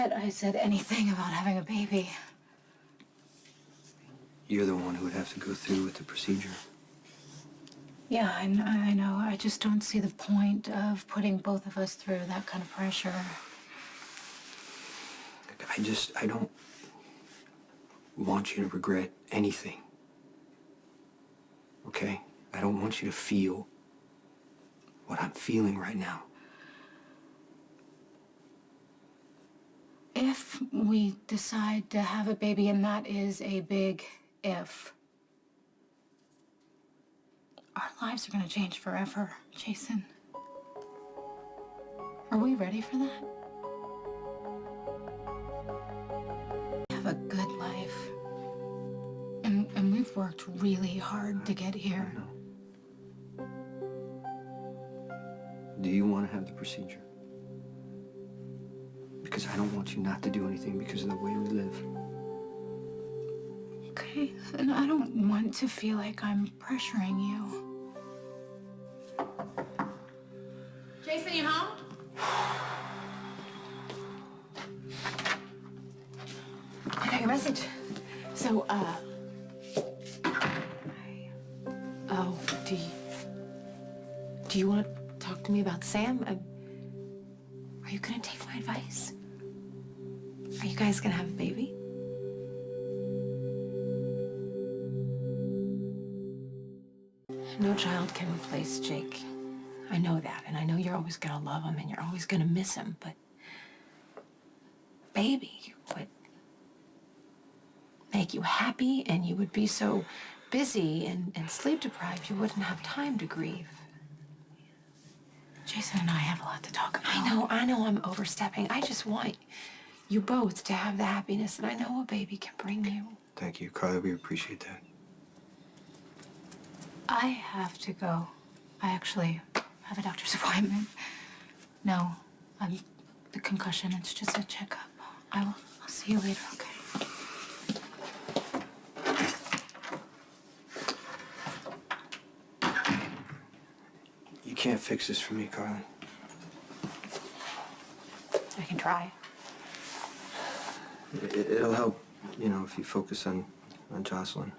that I said anything about having a baby. You're the one who would have to go through with the procedure. Yeah, I know. I just don't see the point of putting both of us through that kind of pressure. I don't want you to regret anything. Okay? I don't want you to feel what I'm feeling right now. If we decide to have a baby, and that is a big if, our lives are going to change forever, Jason. Are we ready for that? We have a good life. And we've worked really hard to get here. No. Do you want to have the procedure? Because I don't want you not to do anything because of the way we live. Okay, and I don't want to feel like I'm pressuring you. Jason, you home? I got your message. So, oh, do you want to talk to me about Sam? Are you gonna take my advice? Are you guys gonna have a baby? No child can replace Jake. I know that, and I know you're always gonna love him and you're always gonna miss him, but baby would make you happy, and you would be so busy and sleep deprived you wouldn't have time to grieve. Jason and I have a lot to talk about. I know I'm overstepping. I just want you both to have the happiness that I know a baby can bring you. Thank you, Carly. We appreciate that. I have to go. I actually have a doctor's appointment. No, the concussion, it's just a checkup. I'll see you later, okay? You can't fix this for me, Carly. I can try. It'll help, if you focus on Jocelyn.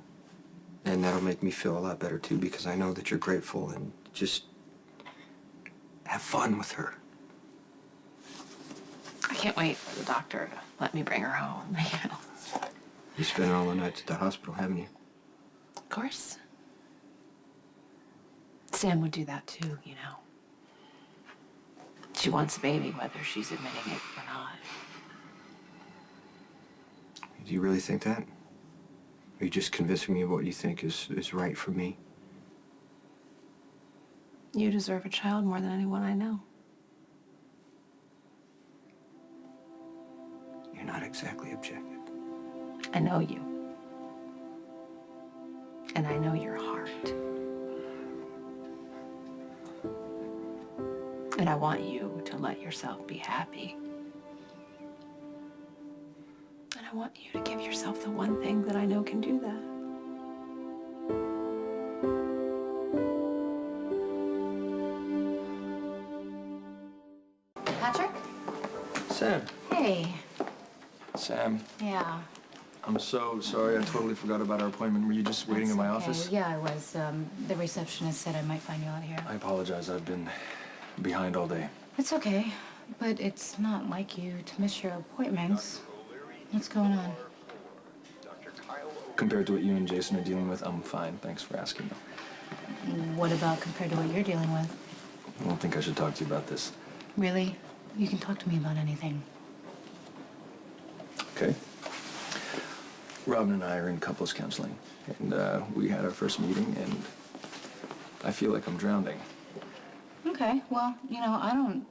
And that'll make me feel a lot better, too, because I know that you're grateful, and just have fun with her. I can't wait for the doctor to let me bring her home, You spent all the nights at the hospital, haven't you? Of course. Sam would do that too, She wants a baby, whether she's admitting it or not. Do you really think that? Are you just convincing me of what you think is right for me? You deserve a child more than anyone I know. You're not exactly objective. I know you. And I know your heart. And I want you to let yourself be happy. And I want you to give yourself the one thing that I know can do that. Patrick? Sam. Hey. Sam, Yeah. I'm so sorry. I totally forgot about our appointment. Were you just waiting in my office? Yeah, I was. The receptionist said I might find you out here. I apologize. I've been behind all day. It's okay, but it's not like you to miss your appointments. What's going on? Compared to what you and Jason are dealing with, I'm fine. Thanks for asking, though. What about compared to what you're dealing with? I don't think I should talk to you about this. Really? You can talk to me about anything. Okay. Robin and I are in couples counseling, and we had our first meeting, and I feel like I'm drowning. Okay, well, I don't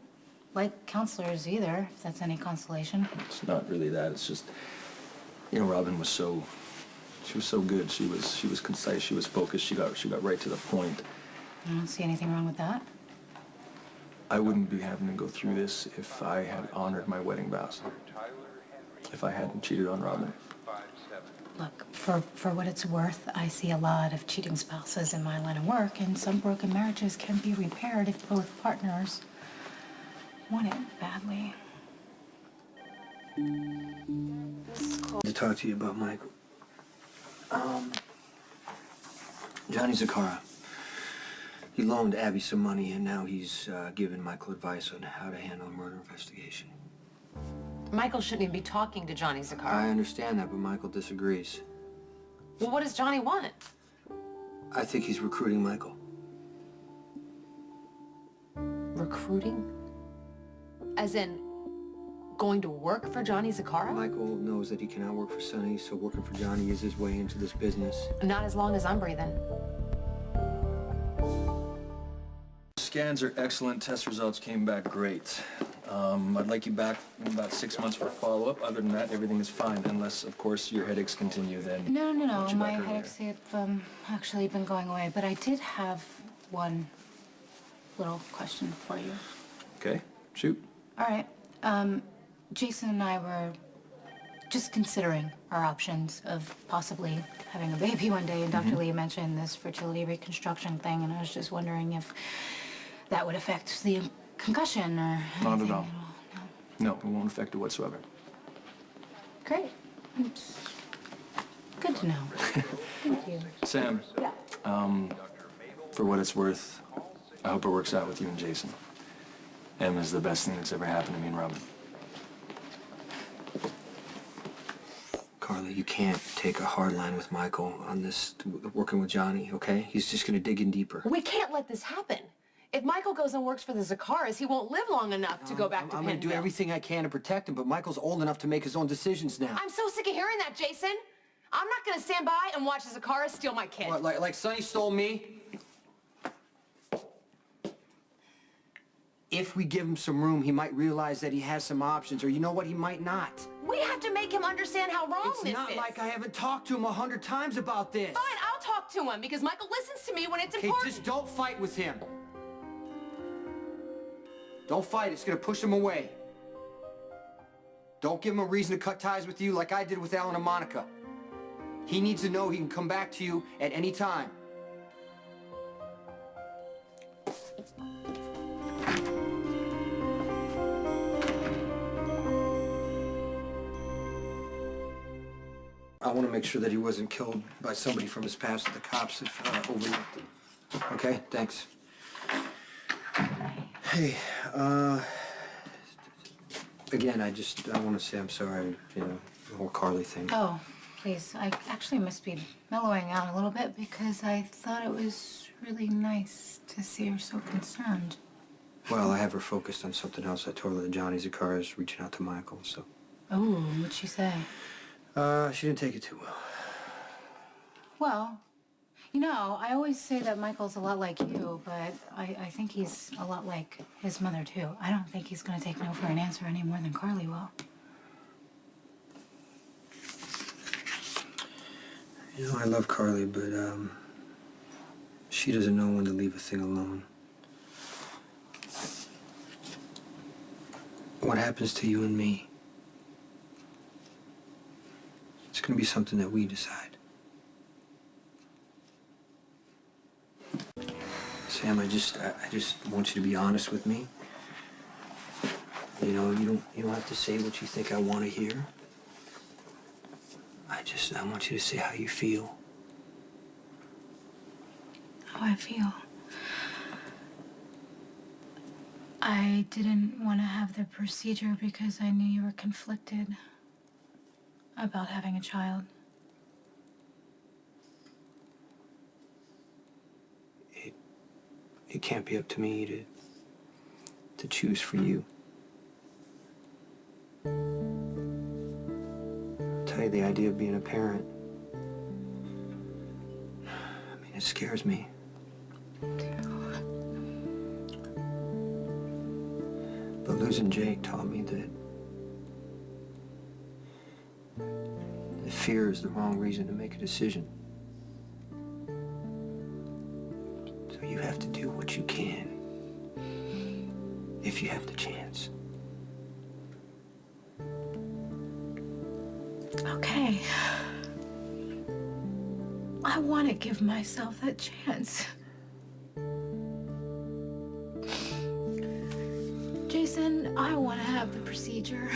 like counselors either, if that's any consolation. It's not really that. It's just, Robin was so good. She was concise. She was focused. She got right to the point. I don't see anything wrong with that. I wouldn't be having to go through this if I had honored my wedding vows. If I hadn't cheated on Robin. Look, for what it's worth, I see a lot of cheating spouses in my line of work, and some broken marriages can be repaired if both partners want it badly. To talk to you about Michael. Johnny Zakara. He loaned Abby some money, and now he's giving Michael advice on how to handle a murder investigation. Michael shouldn't even be talking to Johnny Zakara. I understand that, but Michael disagrees. Well, what does Johnny want? I think he's recruiting Michael. Recruiting? As in, going to work for Johnny Zakara? Michael knows that he cannot work for Sonny, so working for Johnny is his way into this business. Not as long as I'm breathing. Scans are excellent. Test results came back great. I'd like you back in about 6 months for follow-up. Other than that, everything is fine, unless, of course, your headaches continue. Then No. I'll let you My back earlier. headaches have actually been going away, but I did have one little question for you. Okay, shoot. All right. Jason and I were just considering our options of possibly having a baby one day, and Dr. Lee mentioned this fertility reconstruction thing, and I was just wondering if that would affect the concussion or Not anything at all. No. No, it won't affect it whatsoever. Great. It's good to know. Thank you. Sam, Yeah. for what it's worth, I hope it works out with you and Jason. Emma's the best thing that's ever happened to me and Robin. Carly, you can't take a hard line with Michael on this, working with Johnny, okay? He's just gonna dig in deeper. We can't let this happen. If Michael goes and works for the Zakaras, he won't live long enough to go back to I'm gonna do Penville. everything I can to protect him, but Michael's old enough to make his own decisions now. I'm so sick of hearing that, Jason. I'm not gonna stand by and watch the Zakaras steal my kid. What, like Sonny stole me? If we give him some room, he might realize that he has some options, or you know what, he might not. We have to make him understand how wrong It's this not is. like I haven't talked to him 100 times about this. Fine, I'll talk to him because Michael listens to me when it's Okay, important. just don't fight with him. Don't fight, it's gonna push him away. Don't give him a reason to cut ties with you like I did with Alan and Monica. He needs to know he can come back to you at any time. I want to make sure that he wasn't killed by somebody from his past that the cops have overlooked. Okay, thanks. Hey, again, I want to say I'm sorry, the whole Carly thing. Oh, please. I actually must be mellowing out a little bit because I thought it was really nice to see her so concerned. Well, I have her focused on something else. I told her that Johnny Zakara is reaching out to Michael, so. Oh, what'd she say? She didn't take it too well. Well, I always say that Michael's a lot like you, but I think he's a lot like his mother, too. I don't think he's going to take no for an answer any more than Carly will. I love Carly, but, she doesn't know when to leave a thing alone. What happens to you and me? It's gonna be something that we decide. Sam, I just want you to be honest with me. You don't have to say what you think I want to hear. I want you to say how you feel. How I feel. I didn't want to have the procedure because I knew you were conflicted about having a child. It can't be up to me to choose for you. I'll tell you, the idea of being a parent, it scares me. But losing Jake taught me that fear is the wrong reason to make a decision. So you have to do what you can if you have the chance. Okay. I want to give myself that chance. Jason, I want to have the procedure.